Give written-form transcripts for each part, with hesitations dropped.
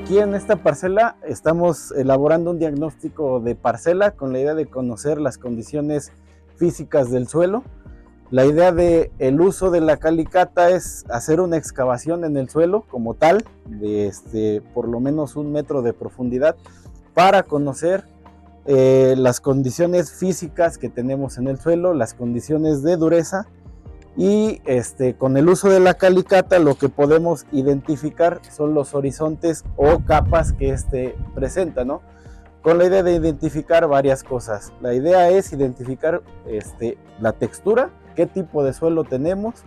Aquí en esta parcela estamos elaborando un diagnóstico de parcela con la idea de conocer las condiciones físicas del suelo. La idea del uso de la calicata es hacer una excavación en el suelo como tal, de por lo menos 1 metro de profundidad, para conocer las condiciones físicas que tenemos en el suelo, las condiciones de dureza, y con el uso de la calicata lo que podemos identificar son los horizontes o capas que presenta, ¿no? Con la idea de identificar varias cosas. La idea es identificar la textura, qué tipo de suelo tenemos,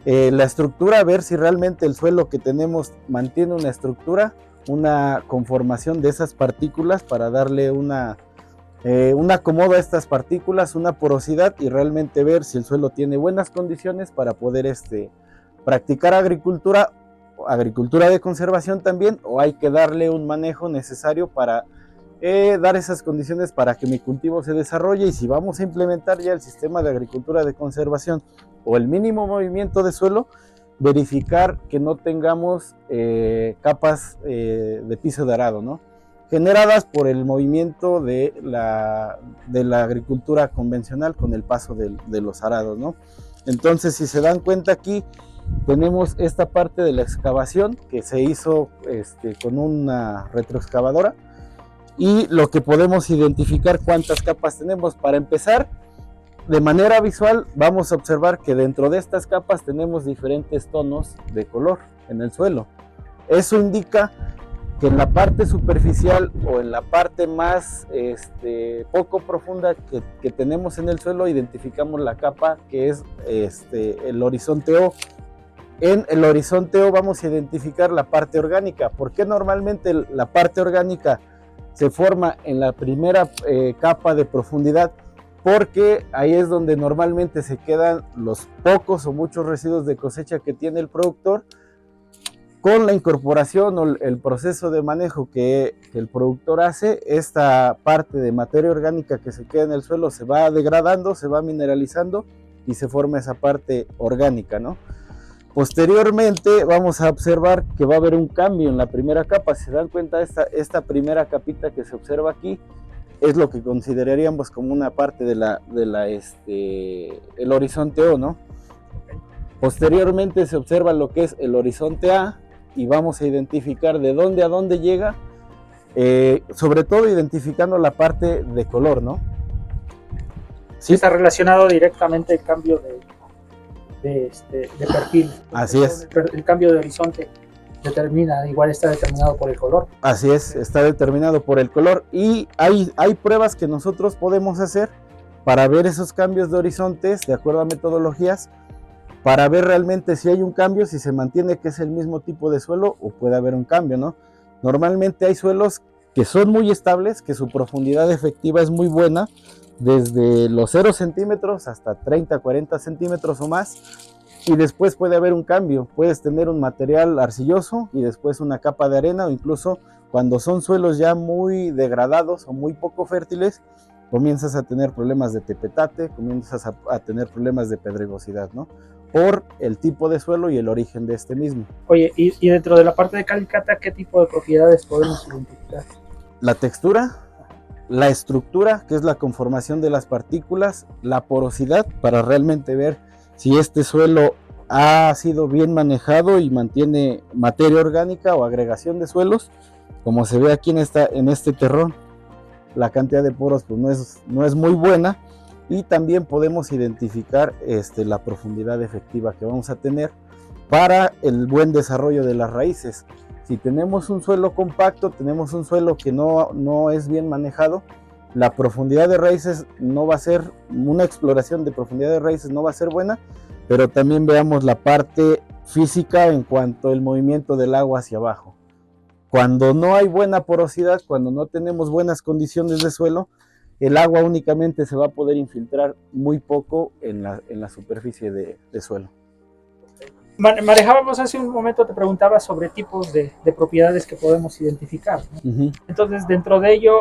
la estructura, ver si realmente el suelo que tenemos mantiene una estructura, una conformación de esas partículas para darle un acomodo a estas partículas, una porosidad, y realmente ver si el suelo tiene buenas condiciones para poder practicar agricultura de conservación también, o hay que darle un manejo necesario para dar esas condiciones para que mi cultivo se desarrolle. Y si vamos a implementar ya el sistema de agricultura de conservación o el mínimo movimiento de suelo, verificar que no tengamos capas de piso de arado, ¿no?, generadas por el movimiento de la agricultura convencional con el paso de los arados, ¿no? Entonces, si se dan cuenta, aquí tenemos esta parte de la excavación que se hizo con una retroexcavadora, y lo que podemos identificar cuántas capas tenemos. Para empezar, de manera visual vamos a observar que dentro de estas capas tenemos diferentes tonos de color en el suelo. Eso indica que en la parte superficial o en la parte más poco profunda que tenemos en el suelo, identificamos la capa que es el horizonte O. En el horizonte O vamos a identificar la parte orgánica. ¿Por qué normalmente la parte orgánica se forma en la primera capa de profundidad? Porque ahí es donde normalmente se quedan los pocos o muchos residuos de cosecha que tiene el productor. Con la incorporación o el proceso de manejo que el productor hace, esta parte de materia orgánica que se queda en el suelo se va degradando, se va mineralizando y se forma esa parte orgánica, ¿no? Posteriormente vamos a observar que va a haber un cambio en la primera capa. Si se dan cuenta, esta primera capita que se observa aquí es lo que consideraríamos como una parte el horizonte O, ¿no? Posteriormente se observa lo que es el horizonte A, y vamos a identificar de dónde a dónde llega, sobre todo identificando la parte de color, ¿no? Sí, está relacionado directamente el cambio de perfil. Así es. El cambio de horizonte está determinado por el color. Así es, está determinado por el color, y hay pruebas que nosotros podemos hacer para ver esos cambios de horizontes de acuerdo a metodologías, para ver realmente si hay un cambio, si se mantiene que es el mismo tipo de suelo o puede haber un cambio, ¿no? Normalmente hay suelos que son muy estables, que su profundidad efectiva es muy buena, desde los 0 centímetros hasta 30, 40 centímetros o más, y después puede haber un cambio. Puedes tener un material arcilloso y después una capa de arena, o incluso cuando son suelos ya muy degradados o muy poco fértiles, comienzas a tener problemas de tepetate, comienzas a tener problemas de pedregosidad, ¿no?, por el tipo de suelo y el origen de este mismo. Oye, y dentro de la parte de calicata, ¿qué tipo de propiedades podemos identificar? La textura, la estructura, que es la conformación de las partículas, la porosidad, para realmente ver si este suelo ha sido bien manejado y mantiene materia orgánica o agregación de suelos, como se ve aquí en este terrón. La cantidad de poros pues no es muy buena, y también podemos identificar la profundidad efectiva que vamos a tener para el buen desarrollo de las raíces. Si tenemos un suelo compacto, tenemos un suelo que no es bien manejado, la profundidad de raíces no va a ser, una exploración de profundidad de raíces no va a ser buena, pero también veamos la parte física en cuanto al movimiento del agua hacia abajo. Cuando no hay buena porosidad, cuando no tenemos buenas condiciones de suelo, el agua únicamente se va a poder infiltrar muy poco en la superficie de suelo. Manejábamos hace un momento, te preguntaba sobre tipos de propiedades que podemos identificar, ¿no? Entonces, dentro de ello,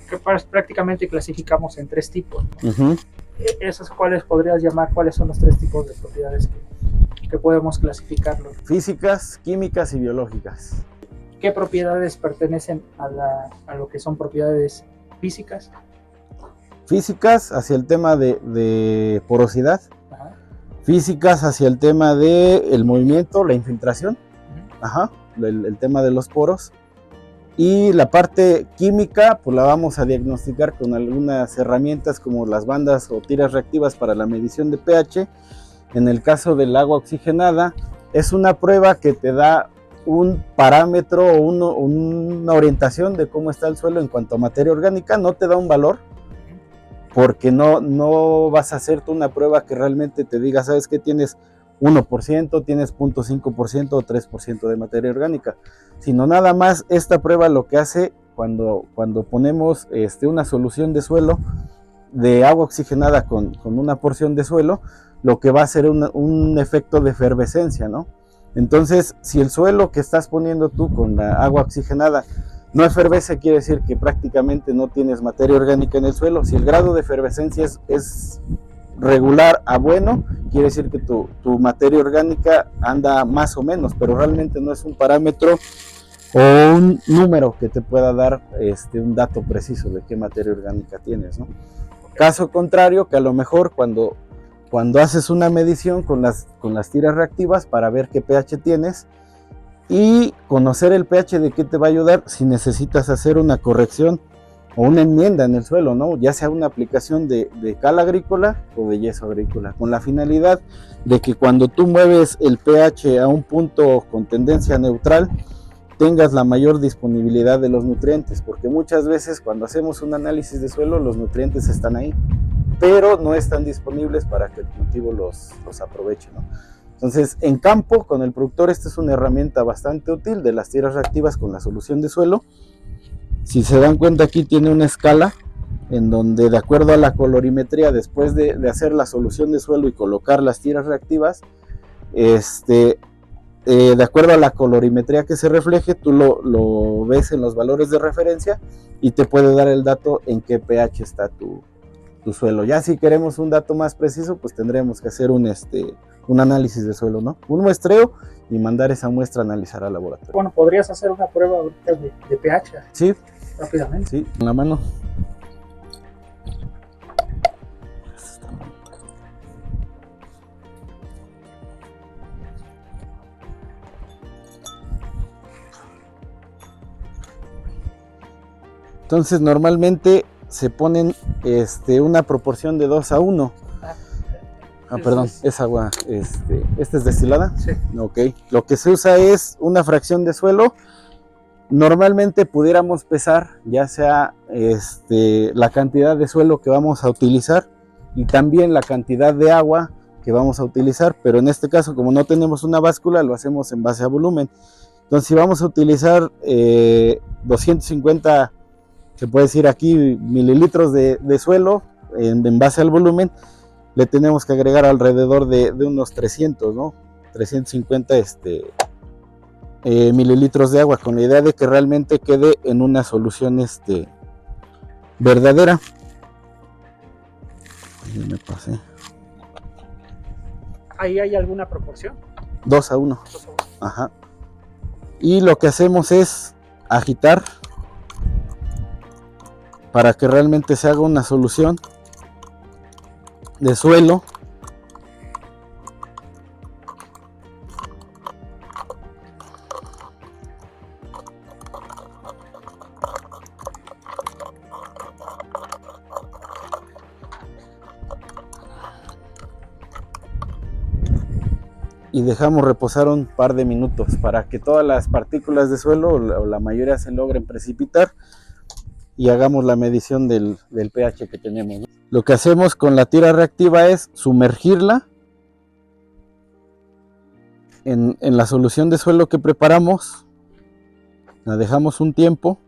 que prácticamente clasificamos en 3 tipos, ¿no? ¿Esos cuáles podrías llamar? ¿Cuáles son los 3 tipos de propiedades que podemos clasificarlo? Físicas, químicas y biológicas. qué propiedades pertenecen a lo que son propiedades físicas. Físicas hacia el tema de porosidad. Ajá. Físicas hacia el tema del movimiento, la infiltración. Ajá, el tema de los poros. Y la parte química, pues la vamos a diagnosticar con algunas herramientas como las bandas o tiras reactivas para la medición de pH. En el caso del agua oxigenada, es una prueba que te da un parámetro o una orientación de cómo está el suelo en cuanto a materia orgánica. No te da un valor, porque no vas a hacerte una prueba que realmente te diga, sabes que tienes 1%, tienes 0.5% o 3% de materia orgánica, sino nada más esta prueba lo que hace cuando ponemos una solución de suelo de agua oxigenada con una porción de suelo, lo que va a hacer un efecto de efervescencia, ¿no? Entonces, si el suelo que estás poniendo tú con la agua oxigenada no efervesce, quiere decir que prácticamente no tienes materia orgánica en el suelo. Si el grado de efervescencia es regular a bueno, quiere decir que tu materia orgánica anda más o menos, pero realmente no es un parámetro o un número que te pueda dar un dato preciso de qué materia orgánica tienes, ¿no? Caso contrario, que a lo mejor cuando haces una medición con las tiras reactivas para ver qué pH tienes y conocer el pH, de qué te va a ayudar si necesitas hacer una corrección o una enmienda en el suelo, ¿no? Ya sea una aplicación de cal agrícola o de yeso agrícola, con la finalidad de que cuando tú mueves el pH a un punto con tendencia neutral, tengas la mayor disponibilidad de los nutrientes, porque muchas veces cuando hacemos un análisis de suelo, los nutrientes están ahí, pero no están disponibles para que el cultivo los aproveche, ¿no? Entonces, en campo, con el productor, esta es una herramienta bastante útil de las tiras reactivas con la solución de suelo. Si se dan cuenta, aquí tiene una escala en donde, de acuerdo a la colorimetría, después de hacer la solución de suelo y colocar las tiras reactivas, de acuerdo a la colorimetría que se refleje, tú lo ves en los valores de referencia y te puede dar el dato en qué pH está tu suelo. Ya si queremos un dato más preciso, pues tendremos que hacer un análisis de suelo, ¿no? Un muestreo y mandar esa muestra a analizar al laboratorio. Bueno, podrías hacer una prueba ahorita de pH. Sí. Rápidamente. Sí, con la mano. Entonces normalmente se ponen una proporción de 2:1. Perdón, es agua, ¿esta es destilada? Sí. Ok, lo que se usa es una fracción de suelo. Normalmente pudiéramos pesar ya sea la cantidad de suelo que vamos a utilizar y también la cantidad de agua que vamos a utilizar, pero en este caso, como no tenemos una báscula, lo hacemos en base a volumen. Entonces, si vamos a utilizar 250, se puede decir aquí, mililitros de suelo en base al volumen, le tenemos que agregar alrededor de unos 300, ¿no? 350 mililitros de agua, con la idea de que realmente quede en una solución verdadera. Ahí me pasé. ¿Ahí hay alguna proporción? 2:1. Ajá. Y lo que hacemos es agitar para que realmente se haga una solución de suelo. Y dejamos reposar un par de minutos para que todas las partículas de suelo o la mayoría se logren precipitar y hagamos la medición del pH que tenemos, ¿no? Lo que hacemos con la tira reactiva es sumergirla en la solución de suelo que preparamos. La dejamos un tiempo,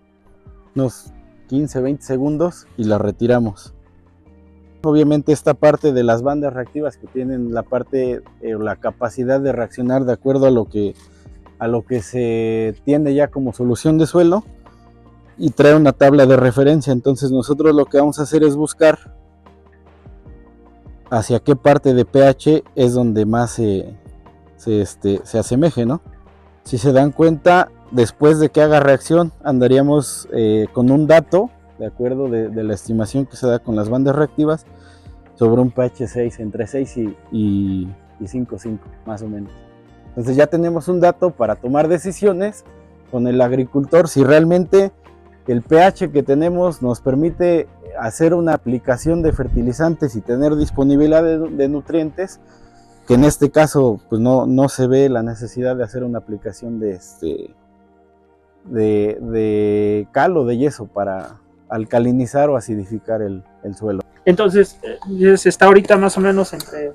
unos 15-20 segundos, y la retiramos. Obviamente esta parte de las bandas reactivas que tienen la capacidad de reaccionar de acuerdo a lo que se tiende ya como solución de suelo, y trae una tabla de referencia. Entonces nosotros lo que vamos a hacer es buscar hacia qué parte de pH es donde más se asemeje, ¿no? Si se dan cuenta, después de que haga reacción, andaríamos con un dato, de acuerdo de la estimación que se da con las bandas reactivas, sobre un pH 6, entre 6 y 5,5, más o menos. Entonces ya tenemos un dato para tomar decisiones con el agricultor si realmente el pH que tenemos nos permite hacer una aplicación de fertilizantes y tener disponibilidad de nutrientes, que en este caso pues no se ve la necesidad de hacer una aplicación de cal o de yeso para alcalinizar o acidificar el suelo. Entonces, se está ahorita más o menos entre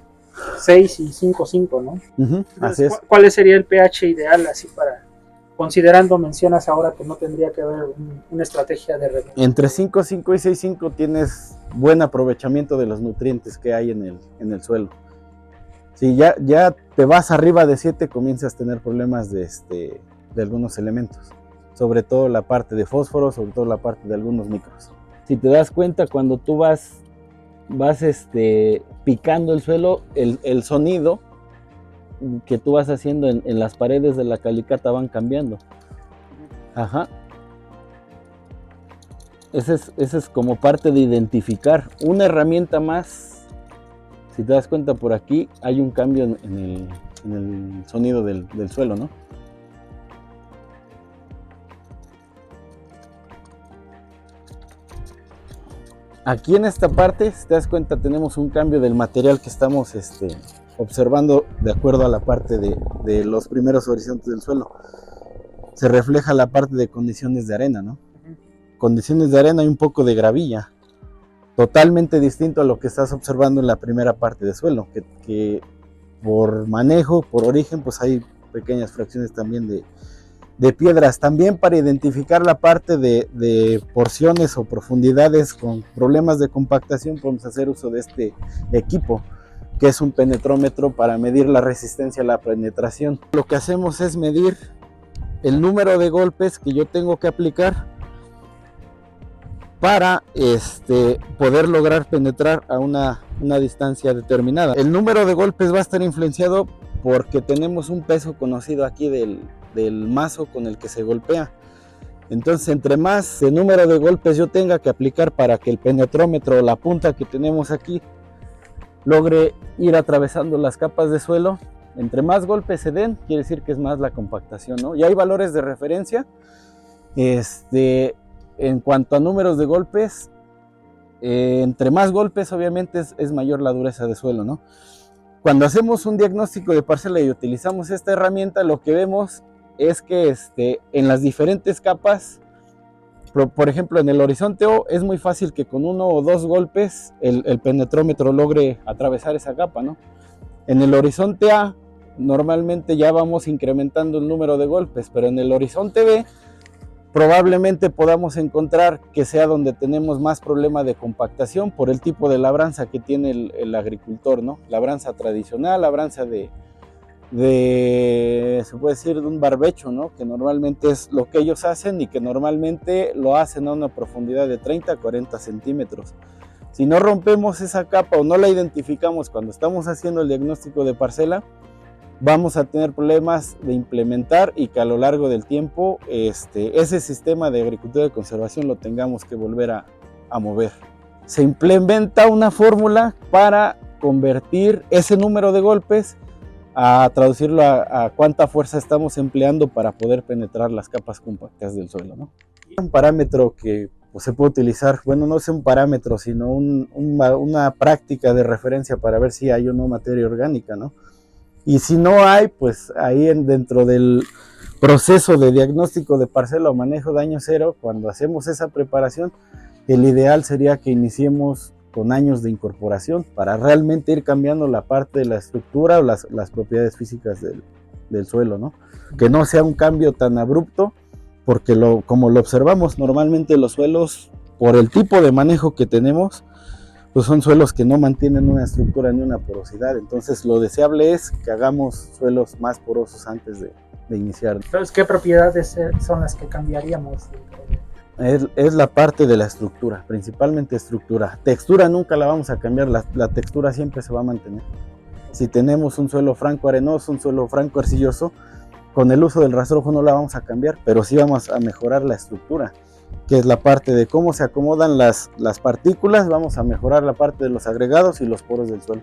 6 y 5,5, ¿no? Así es. ¿Cuál sería el pH ideal así para, considerando, mencionas ahora que no tendría que haber una estrategia de regulación? Entre 5,5 y 6,5 tienes buen aprovechamiento de los nutrientes que hay en el suelo. Si ya te vas arriba de 7, comienzas a tener problemas de algunos elementos, sobre todo la parte de fósforo, sobre todo la parte de algunos micros. Si te das cuenta, cuando tú vas picando el suelo, el sonido que tú vas haciendo en las paredes de la calicata van cambiando. Ajá. Ese es como parte de identificar. Una herramienta más, si te das cuenta por aquí, hay un cambio en el sonido del suelo, ¿no? Aquí en esta parte, si te das cuenta, tenemos un cambio del material que estamos observando de acuerdo a la parte de los primeros horizontes del suelo. Se refleja la parte de condiciones de arena, ¿no? Condiciones de arena y un poco de gravilla. Totalmente distinto a lo que estás observando en la primera parte del suelo, que por manejo, por origen, pues hay pequeñas fracciones también de piedras. También para identificar la parte de porciones o profundidades con problemas de compactación, podemos hacer uso de este equipo, que es un penetrómetro para medir la resistencia a la penetración. Lo que hacemos es medir el número de golpes que yo tengo que aplicar para poder lograr penetrar a una distancia determinada. El número de golpes va a estar influenciado porque tenemos un peso conocido aquí del mazo con el que se golpea. Entonces, entre más el número de golpes yo tenga que aplicar para que el penetrómetro, la punta que tenemos aquí, logre ir atravesando las capas de suelo, entre más golpes se den, quiere decir que es más la compactación, ¿no? Y hay valores de referencia. En cuanto a números de golpes, entre más golpes obviamente es mayor la dureza de suelo, ¿no? Cuando hacemos un diagnóstico de parcela y utilizamos esta herramienta, lo que vemos es que en las diferentes capas, por ejemplo en el horizonte O, es muy fácil que con 1 o 2 golpes el penetrómetro logre atravesar esa capa, ¿no? En el horizonte A normalmente ya vamos incrementando el número de golpes, pero en el horizonte B probablemente podamos encontrar que sea donde tenemos más problema de compactación por el tipo de labranza que tiene el agricultor, ¿no? Labranza tradicional, labranza se puede decir de un barbecho, ¿no? Que normalmente es lo que ellos hacen y que normalmente lo hacen a una profundidad de 30 a 40 centímetros. Si no rompemos esa capa o no la identificamos cuando estamos haciendo el diagnóstico de parcela, vamos a tener problemas de implementar y que a lo largo del tiempo ese sistema de agricultura de conservación lo tengamos que volver a mover. Se implementa una fórmula para convertir ese número de golpes a traducirlo a cuánta fuerza estamos empleando para poder penetrar las capas compactas del suelo, ¿no? Un parámetro que pues, se puede utilizar, bueno, no es un parámetro, sino una práctica de referencia para ver si hay o no materia orgánica, ¿no? Y si no hay, pues ahí dentro del proceso de diagnóstico de parcela o manejo de año cero, cuando hacemos esa preparación, el ideal sería que iniciemos con años de incorporación para realmente ir cambiando la parte de la estructura o las propiedades físicas del suelo, ¿no? Que no sea un cambio tan abrupto, porque como lo observamos, normalmente los suelos, por el tipo de manejo que tenemos, pues son suelos que no mantienen una estructura ni una porosidad. Entonces lo deseable es que hagamos suelos más porosos antes de iniciar. Entonces, ¿qué propiedades son las que cambiaríamos? Es la parte de la estructura, principalmente estructura. Textura nunca la vamos a cambiar, la textura siempre se va a mantener. Si tenemos un suelo franco arenoso, un suelo franco arcilloso, con el uso del rastrojo no la vamos a cambiar, pero sí vamos a mejorar la estructura, que es la parte de cómo se acomodan las partículas. Vamos a mejorar la parte de los agregados y los poros del suelo.